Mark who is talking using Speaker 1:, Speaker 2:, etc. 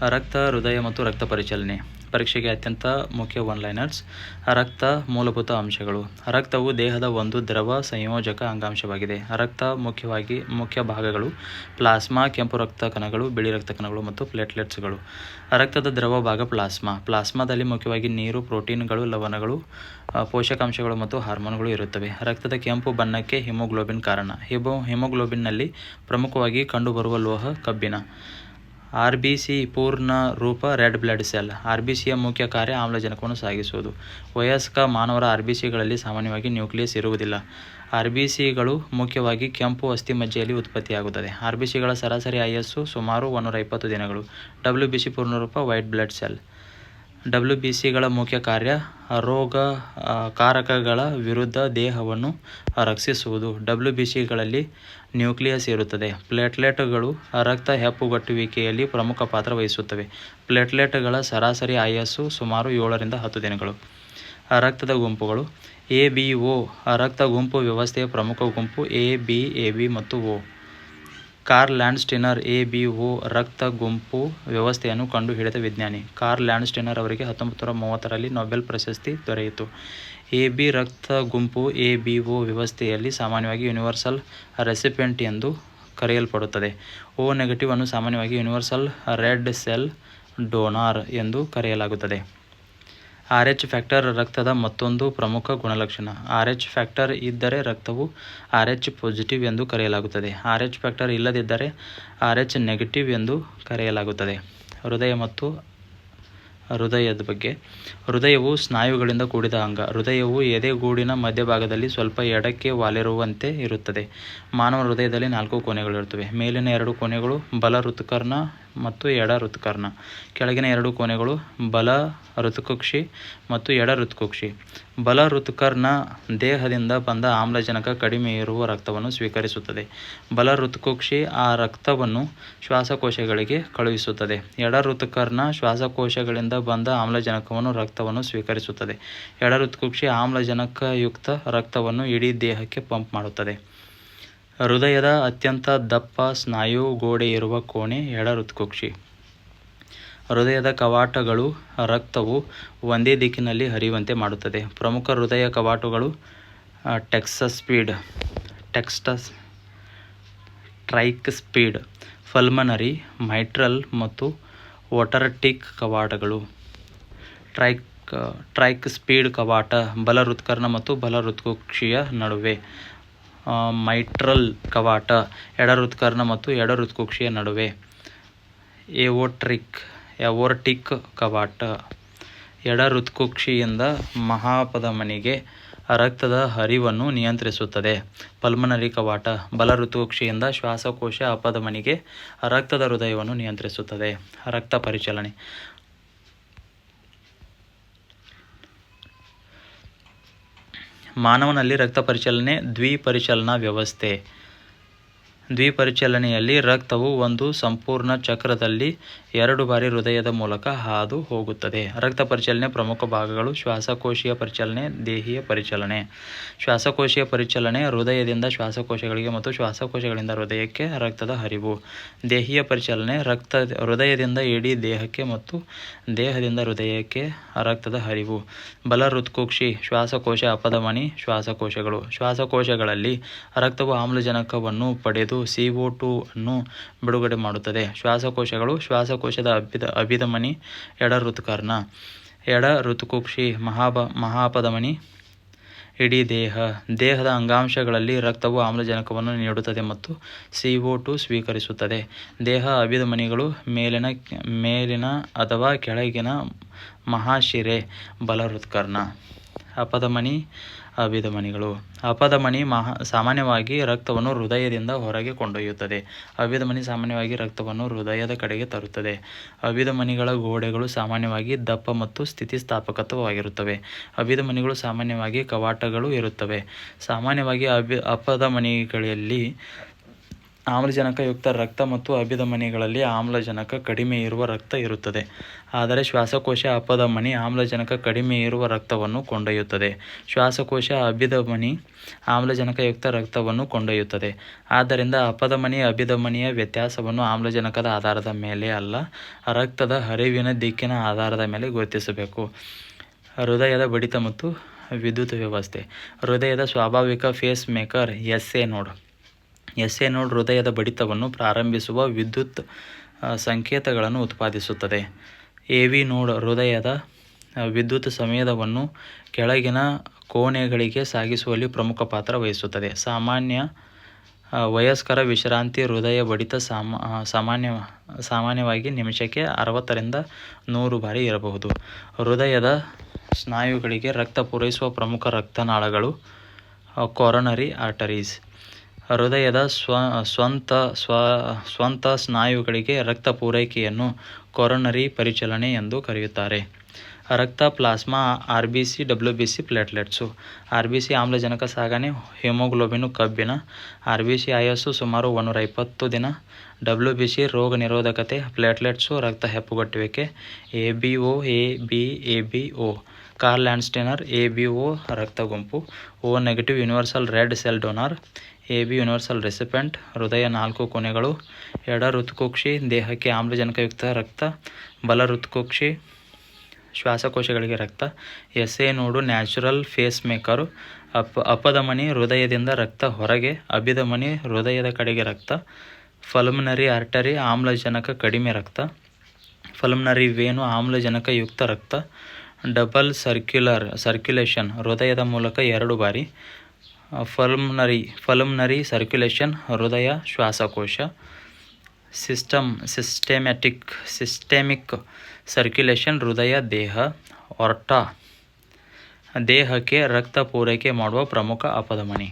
Speaker 1: ರಕ್ತ, ಹೃದಯ ಮತ್ತು ರಕ್ತ ಪರಿಚಲನೆ. ಪರೀಕ್ಷೆಗೆ ಅತ್ಯಂತ ಮುಖ್ಯ ಒನ್-ಲೈನರ್ಸ್. ರಕ್ತ ಮೂಲಭೂತ ಅಂಶಗಳು. ರಕ್ತವು ದೇಹದ ಒಂದು ದ್ರವ ಸಂಯೋಜಕ ಅಂಗಾಂಶವಾಗಿದೆ. ರಕ್ತ ಮುಖ್ಯ ಭಾಗಗಳು ಪ್ಲಾಸ್ಮಾ, ಕೆಂಪು ರಕ್ತ ಕಣಗಳು, ಬಿಳಿ ರಕ್ತ ಕಣಗಳು ಮತ್ತು ಪ್ಲೇಟ್ಲೆಟ್ಸ್ಗಳು. ರಕ್ತದ ದ್ರವ ಭಾಗ ಪ್ಲಾಸ್ಮಾ. ಪ್ಲಾಸ್ಮಾದಲ್ಲಿ ಮುಖ್ಯವಾಗಿ ನೀರು, ಪ್ರೋಟೀನ್ಗಳು, ಲವಣಗಳು, ಪೋಷಕಾಂಶಗಳು ಮತ್ತು ಹಾರ್ಮೋನ್ಗಳು ಇರುತ್ತವೆ. ರಕ್ತದ ಕೆಂಪು ಬಣ್ಣಕ್ಕೆ ಹಿಮೋಗ್ಲೋಬಿನ್ ಕಾರಣ. ಹಿಮೋಗ್ಲೋಬಿನ್ನಲ್ಲಿ ಪ್ರಮುಖವಾಗಿ ಕಂಡುಬರುವ ಲೋಹ ಕಬ್ಬಿಣ. ಆರ್ಬಿಸಿ ಪೂರ್ಣ ರೂಪ ರೆಡ್ ಬ್ಲಡ್ ಸೆಲ್. ಆರ್ಬಿಸಿಯ ಮುಖ್ಯ ಕಾರ್ಯ ಆಮ್ಲಜನಕವನ್ನು ಸಾಗಿಸುವುದು. ವಯಸ್ಕ ಮಾನವರ ಆರ್ಬಿಸಿಗಳಲ್ಲಿ ಸಾಮಾನ್ಯವಾಗಿ ನ್ಯೂಕ್ಲಿಯಸ್ ಇರುವುದಿಲ್ಲ. ಆರ್ಬಿಸಿಗಳು ಮುಖ್ಯವಾಗಿ ಕೆಂಪು ಅಸ್ಥಿಮಜ್ಜೆಯಲ್ಲಿ ಉತ್ಪತ್ತಿಯಾಗುತ್ತದೆ. ಆರ್ಬಿಸಿಗಳ ಸರಾಸರಿ ಆಯಸ್ಸು ಸುಮಾರು 120 ದಿನಗಳು. ಡಬ್ಲ್ಯೂಬಿಸಿ ಪೂರ್ಣರೂಪ ವೈಟ್ ಬ್ಲಡ್ ಸೆಲ್. ಡಬ್ಲ್ಯೂಬಿಸಿಗಳ ಮುಖ್ಯ ಕಾರ್ಯ ರೋಗಕಾರಕಗಳ ವಿರುದ್ಧ ದೇಹವನ್ನು ರಕ್ಷಿಸುವುದು. ಡಬ್ಲ್ಯೂಬಿಸಿಗಳಲ್ಲಿ ನ್ಯೂಕ್ಲಿಯಸ್ ಇರುತ್ತದೆ. ಪ್ಲೇಟ್ಲೆಟ್ಗಳು ರಕ್ತ ಹೆಪ್ಪುಗಟ್ಟುವಿಕೆಯಲ್ಲಿ ಪ್ರಮುಖ ಪಾತ್ರ ವಹಿಸುತ್ತವೆ. ಪ್ಲೇಟ್ಲೆಟ್ಗಳ ಸರಾಸರಿ ಆಯಸ್ಸು ಸುಮಾರು 7 ರಿಂದ 10 ದಿನಗಳು. ರಕ್ತದ ಗುಂಪುಗಳು. ಎ-ಬಿ-ಒ ರಕ್ತ ಗುಂಪು ವ್ಯವಸ್ಥೆಯ ಪ್ರಮುಖ ಗುಂಪು. ಎ-ಬಿ, ಎ-ಬಿ ಮತ್ತು ಒ. ಕಾರ್ಲ್ ಲ್ಯಾಂಡ್ಸ್ಟೀನರ್ ಎ-ಬಿ-ಒ ರಕ್ತ ಗುಂಪು ವ್ಯವಸ್ಥೆಯನ್ನು ಕಂಡುಹಿಡಿದ ವಿಜ್ಞಾನಿ. ಕಾರ್ಲ್ ಲ್ಯಾಂಡ್ಸ್ಟೀನರ್ ಅವರಿಗೆ 1930ರಲ್ಲಿ ನೊಬೆಲ್ ಪ್ರಶಸ್ತಿ ದೊರೆಯಿತು. ಎ-ಬಿ ರಕ್ತ ಗುಂಪು ಎ-ಬಿ-ಒ ವ್ಯವಸ್ಥೆಯಲ್ಲಿ ಸಾಮಾನ್ಯವಾಗಿ ಯೂನಿವರ್ಸಲ್ ರೆಸಿಪಿಯೆಂಟ್ ಎಂದು ಕರೆಯಲ್ಪಡುತ್ತದೆ. ಒ ನೆಗೆಟಿವ್ ಅನ್ನು ಸಾಮಾನ್ಯವಾಗಿ ಯೂನಿವರ್ಸಲ್ ರೆಡ್ ಸೆಲ್ ಡೋನಾರ್ ಎಂದು ಕರೆಯಲಾಗುತ್ತದೆ. ಆರ್ಎಚ್ ಫ್ಯಾಕ್ಟರ್ ರಕ್ತದ ಮತ್ತೊಂದು ಪ್ರಮುಖ ಗುಣಲಕ್ಷಣ. ಆರ್ಎಚ್ ಫ್ಯಾಕ್ಟರ್ ಇದ್ದರೆ ರಕ್ತವು ಆರ್ಎಚ್ ಪಾಸಿಟಿವ್ ಎಂದು ಕರೆಯಲಾಗುತ್ತದೆ. ಆರ್ಎಚ್ ಫ್ಯಾಕ್ಟರ್ ಇಲ್ಲದಿದ್ದರೆ ಆರ್ಎಚ್ ನೆಗೆಟಿವ್ ಎಂದು ಕರೆಯಲಾಗುತ್ತದೆ. ಹೃದಯ ಮತ್ತು ಹೃದಯದ ಬಗ್ಗೆ. ಹೃದಯವು ಸ್ನಾಯುಗಳಿಂದ ಕೂಡಿದ ಅಂಗ. ಹೃದಯವು ಎದೆಗೂಡಿನ ಮಧ್ಯಭಾಗದಲ್ಲಿ ಸ್ವಲ್ಪ ಎಡಕ್ಕೆ ವಾಲಿರುವಂತೆ ಇರುತ್ತದೆ. ಮಾನವ ಹೃದಯದಲ್ಲಿ 4 ಕೋಣೆಗಳಿರುತ್ತವೆ. ಮೇಲಿನ 2 ಕೋಣೆಗಳು ಬಲ ಹೃತ್ಕರ್ಣ ಮತ್ತು ಎಡ ಹೃತ್ಕರ್ಣ. ಕೆಳಗಿನ 2 ಕೋಣೆಗಳು ಬಲ ಹೃತ್ಕುಕ್ಷಿ ಮತ್ತು ಎಡ ಹೃತ್ಕುಕ್ಷಿ. ಬಲ ಹೃತ್ಕರ್ಣ ದೇಹದಿಂದ ಬಂದ ಆಮ್ಲಜನಕ ಕಡಿಮೆ ಇರುವ ರಕ್ತವನ್ನು ಸ್ವೀಕರಿಸುತ್ತದೆ. ಬಲ ಹೃತ್ಕುಕ್ಷಿ ಆ ರಕ್ತವನ್ನು ಶ್ವಾಸಕೋಶಗಳಿಗೆ ಕಳುಹಿಸುತ್ತದೆ. ಎಡ ಹೃತ್ಕರ್ಣ ಶ್ವಾಸಕೋಶಗಳಿಂದ ಬಂದ ಆಮ್ಲಜನಕವನ್ನು ರಕ್ತವನ್ನು ಸ್ವೀಕರಿಸುತ್ತದೆ. ಎಡ ಹೃತ್ಕುಕ್ಷಿ ಆಮ್ಲಜನಕಯುಕ್ತ ರಕ್ತವನ್ನು ಇಡೀ ದೇಹಕ್ಕೆ ಪಂಪ್ ಮಾಡುತ್ತದೆ. ಹೃದಯದ ಅತ್ಯಂತ ದಪ್ಪ ಸ್ನಾಯು ಗೋಡೆ ಇರುವ ಕೋಣೆ ಎಡ ಹೃತ್ಕುಕ್ಷಿ. ಹೃದಯದ ಕವಾಟಗಳು ರಕ್ತವು ಒಂದೇ ದಿಕ್ಕಿನಲ್ಲಿ ಹರಿಯುವಂತೆ ಮಾಡುತ್ತದೆ. ಪ್ರಮುಖ ಹೃದಯ ಕವಾಟಗಳು ಟ್ರೈಕ್ಸ್ಪೀಡ್, ಪಲ್ಮನರಿ, ಮೈಟ್ರಲ್ ಮತ್ತು ಒಟರ್ಟಿಕ್ ಕವಾಟಗಳು. ಟ್ರೈಕ್ಸ್ಪೀಡ್ ಕವಾಟ ಬಲ ಹೃತ್ಕರ್ಣ ಮತ್ತು ಬಲ ಹೃತ್ಕುಕ್ಷಿಯ ನಡುವೆ. ಮೈಟ್ರಲ್ ಕವಾಟ ಎಡ ಹೃತ್ಕರ್ಣ ಮತ್ತು ಎಡ ಹೃತ್ಕುಕ್ಷಿಯ ನಡುವೆ. ಎವೋರ್ಟಿಕ್ ಕವಾಟ ಎಡ ಹೃತ್ಕುಕ್ಷಿಯಿಂದ ಮಹಾಪಧಮನಿಗೆ ರಕ್ತದ ಹರಿವನ್ನು ನಿಯಂತ್ರಿಸುತ್ತದೆ. ಪಲ್ಮನರಿ ಕವಾಟ ಬಲ ಹೃತ್ಕುಕ್ಷಿಯಿಂದ ಶ್ವಾಸಕೋಶ ಅಪಧಮನಿಗೆ ರಕ್ತದ ಹೃದಯವನ್ನು ನಿಯಂತ್ರಿಸುತ್ತದೆ. ರಕ್ತ ಪರಿಚಲನೆ. ಮಾನವನಲ್ಲಿ ರಕ್ತ ಪರಿಚಲನೆ ದ್ವಿಪರಿಚಲನಾ ವ್ಯವಸ್ಥೆ. ದ್ವಿಪರಿಚಲನೆಯಲ್ಲಿ ರಕ್ತವು ಒಂದು ಸಂಪೂರ್ಣ ಚಕ್ರದಲ್ಲಿ 2 ಬಾರಿ ಹೃದಯದ ಮೂಲಕ ಹಾದು ಹೋಗುತ್ತದೆ. ರಕ್ತ ಪರಿಚಲನೆ ಪ್ರಮುಖ ಭಾಗಗಳು. ಶ್ವಾಸಕೋಶೀಯ ಪರಿಚಲನೆ, ದೇಹೀಯ ಪರಿಚಲನೆ. ಶ್ವಾಸಕೋಶೀಯ ಪರಿಚಲನೆ ಹೃದಯದಿಂದ ಶ್ವಾಸಕೋಶಗಳಿಗೆ ಮತ್ತು ಶ್ವಾಸಕೋಶಗಳಿಂದ ಹೃದಯಕ್ಕೆ ರಕ್ತದ ಹರಿವು. ದೇಹೀಯ ಪರಿಚಲನೆ ಹೃದಯದಿಂದ ಇಡೀ ದೇಹಕ್ಕೆ ಮತ್ತು ದೇಹದಿಂದ ಹೃದಯಕ್ಕೆ ರಕ್ತದ ಹರಿವು. ಬಲ ಹೃತ್ಕುಕ್ಷಿ ಶ್ವಾಸಕೋಶ ಅಪಧಮನಿ ಶ್ವಾಸಕೋಶಗಳು. ಶ್ವಾಸಕೋಶಗಳಲ್ಲಿ ರಕ್ತವು ಆಮ್ಲಜನಕವನ್ನು ಪಡೆದು CO2 ಅನ್ನು ಬಿಡುಗಡೆ ಮಾಡುತ್ತದೆ. ಶ್ವಾಸಕೋಶಗಳು ಶ್ವಾಸಕೋಶದ ಅಭಿಧಮನಿ ಎಡ ಹೃತ್ಕರ್ಣ. ಎಡ ಹೃತ್ಕುಕ್ಷಿ ಮಹಾಪಧಮನಿ ಇಡೀ ದೇಹ. ದೇಹದ ಅಂಗಾಂಶಗಳಲ್ಲಿ ರಕ್ತವು ಆಮ್ಲಜನಕವನ್ನು ನೀಡುತ್ತದೆ ಮತ್ತು CO2 ಸ್ವೀಕರಿಸುತ್ತದೆ. ದೇಹ ಅಭಿಧಮನಿಗಳು ಮೇಲಿನ ಅಥವಾ ಕೆಳಗಿನ ಮಹಾಶಿರೆ ಬಲ ಹೃತ್ಕರ್ಣ. ಅಪಧಮನಿ ಅಭಿಧಮನಿಗಳು. ಅಪಧಮನಿ ಸಾಮಾನ್ಯವಾಗಿ ರಕ್ತವನ್ನು ಹೃದಯದಿಂದ ಹೊರಗೆ ಕೊಂಡೊಯ್ಯುತ್ತದೆ. ಅಭಿಧಮನಿ ಸಾಮಾನ್ಯವಾಗಿ ರಕ್ತವನ್ನು ಹೃದಯದ ಕಡೆಗೆ ತರುತ್ತದೆ. ಅಭಿಧಮನಿಗಳ ಗೋಡೆಗಳು ಸಾಮಾನ್ಯವಾಗಿ ದಪ್ಪ ಮತ್ತು ಸ್ಥಿತಿಸ್ಥಾಪಕವಾಗಿರುತ್ತವೆ. ಅಭಿಧಮನಿಗಳು ಸಾಮಾನ್ಯವಾಗಿ ಕವಾಟಗಳು ಇರುತ್ತವೆ. ಸಾಮಾನ್ಯವಾಗಿ ಅಪಧಮನಿಗಳಲ್ಲಿ ಆಮ್ಲಜನಕಯುಕ್ತ ರಕ್ತ ಮತ್ತು ಅಭಿಧಮನಿಗಳಲ್ಲಿ ಆಮ್ಲಜನಕ ಕಡಿಮೆ ಇರುವ ರಕ್ತ ಇರುತ್ತದೆ. ಆದರೆ ಶ್ವಾಸಕೋಶ ಅಪಧಮನಿ ಆಮ್ಲಜನಕ ಕಡಿಮೆ ಇರುವ ರಕ್ತವನ್ನು ಕೊಂಡೊಯ್ಯುತ್ತದೆ. ಶ್ವಾಸಕೋಶ ಅಭಿಧಮನಿ ಆಮ್ಲಜನಕಯುಕ್ತ ರಕ್ತವನ್ನು ಕೊಂಡೊಯ್ಯುತ್ತದೆ. ಆದ್ದರಿಂದ ಅಪಧಮನಿ ಅಭಿಧಮನಿಯ ವ್ಯತ್ಯಾಸವನ್ನು ಆಮ್ಲಜನಕದ ಆಧಾರದ ಮೇಲೆ ಅಲ್ಲ, ರಕ್ತದ ಹರಿವಿನ ದಿಕ್ಕಿನ ಆಧಾರದ ಮೇಲೆ ಗುರುತಿಸಬೇಕು. ಹೃದಯದ ಬಡಿತ ಮತ್ತು ವಿದ್ಯುತ್ ವ್ಯವಸ್ಥೆ. ಹೃದಯದ ಸ್ವಾಭಾವಿಕ ಫೇಸ್ ಮೇಕರ್ ಎಸ್ಎ ನೋಡ್. ಎಸ್ಎ ನೋಡ್ ಹೃದಯದ ಬಡಿತವನ್ನು ಪ್ರಾರಂಭಿಸುವ ವಿದ್ಯುತ್ ಸಂಕೇತಗಳನ್ನು ಉತ್ಪಾದಿಸುತ್ತದೆ. ಎವಿ ನೋಡ್ ಹೃದಯದ ವಿದ್ಯುತ್ ಸಂವೇದವನ್ನು ಕೆಳಗಿನ ಕೋಣೆಗಳಿಗೆ ಸಾಗಿಸುವಲ್ಲಿ ಪ್ರಮುಖ ಪಾತ್ರ ವಹಿಸುತ್ತದೆ. ವಯಸ್ಕರ ವಿಶ್ರಾಂತಿ ಹೃದಯ ಬಡಿತ ಸಾಮಾನ್ಯವಾಗಿ ನಿಮಿಷಕ್ಕೆ 60 ರಿಂದ 100 ಬಾರಿ ಇರಬಹುದು. ಹೃದಯದ ಸ್ನಾಯುಗಳಿಗೆ ರಕ್ತ ಪೂರೈಸುವ ಪ್ರಮುಖ ರಕ್ತನಾಳಗಳು ಕೊರೊನರಿ ಆರ್ಟರೀಸ್. ಹೃದಯದ ಸ್ವಂತ ಸ್ನಾಯುಗಳಿಗೆ ರಕ್ತ ಪೂರೈಕೆಯನ್ನು ಕೊರೊನರಿ ಪರಿಚಲನೆ ಎಂದು ಕರೆಯುತ್ತಾರೆ. ರಕ್ತ, ಪ್ಲಾಸ್ಮಾ, ಆರ್ಬಿಸಿ, ಡಬ್ಲ್ಯೂಬಿಸಿ, ಪ್ಲೇಟ್ಲೆಟ್ಸು. ಆರ್ಬಿಸಿ ಆಮ್ಲಜನಕ ಸಾಗಣೆ, ಹಿಮೋಗ್ಲೋಬಿನ್ ಕಬ್ಬಿಣ. ಆರ್ಬಿಸಿ ಆಯಸ್ಸು ಸುಮಾರು 120 ದಿನ. ಡಬ್ಲ್ಯೂಬಿಸಿ ರೋಗ ನಿರೋಧಕತೆ. ಪ್ಲೇಟ್ಲೆಟ್ಸು ರಕ್ತ ಹೆಪ್ಪುಗಟ್ಟುವಿಕೆ. ಎಬಿಒ, ಎಬಿಒ ಕಾರ್ಲ್ ಲ್ಯಾಂಡ್ಸ್ಟೈನರ್ ಎಬಿಒ ರಕ್ತ ಗುಂಪು. O negative universal red cell donor. AB universal recipient. ಹೃದಯ 4 ಕೊನೆಗಳು. ಎಡ ಹೃತ್ಕುಕ್ಷಿ ದೇಹಕ್ಕೆ ಆಮ್ಲಜನಕಯುಕ್ತ ರಕ್ತ. ಬಲ ಹೃತ್ಕುಕ್ಷಿ ಶ್ವಾಸಕೋಶಗಳಿಗೆ ರಕ್ತ. ಎಸ್ಎ ನೋಡು ನ್ಯಾಚುರಲ್ ಫೇಸ್ ಮೇಕರು. ಅಪಧಮನಿ ಹೃದಯದಿಂದ ರಕ್ತ ಹೊರಗೆ, ಅಭಿಧಮನಿ ಹೃದಯದ ಕಡೆಗೆ ರಕ್ತ. ಪಲ್ಮನರಿ ಆರ್ಟರಿ ಆಮ್ಲಜನಕ ಕಡಿಮೆ ರಕ್ತ. ಪಲ್ಮನರಿ ವೇನು ಆಮ್ಲಜನಕಯುಕ್ತ ರಕ್ತ. ಡಬಲ್ ಸರ್ಕ್ಯುಲೇಷನ್ ಹೃದಯದ ಮೂಲಕ 2 ಬಾರಿ. ಪಲ್ಮನರಿ ಸರ್ಕ್ಯುಲೇಷನ್ ಹೃದಯ ಶ್ವಾಸಕೋಶ. ಸಿಸ್ಟೆಮಿಕ್ ಸರ್ಕ್ಯುಲೇಷನ್ ಹೃದಯ ದೇಹ. ಆರ್ಟಾ ದೇಹಕ್ಕೆ ರಕ್ತ ಪೂರೈಕೆ ಮಾಡುವ ಪ್ರಮುಖ ಅಪಧಮನಿ.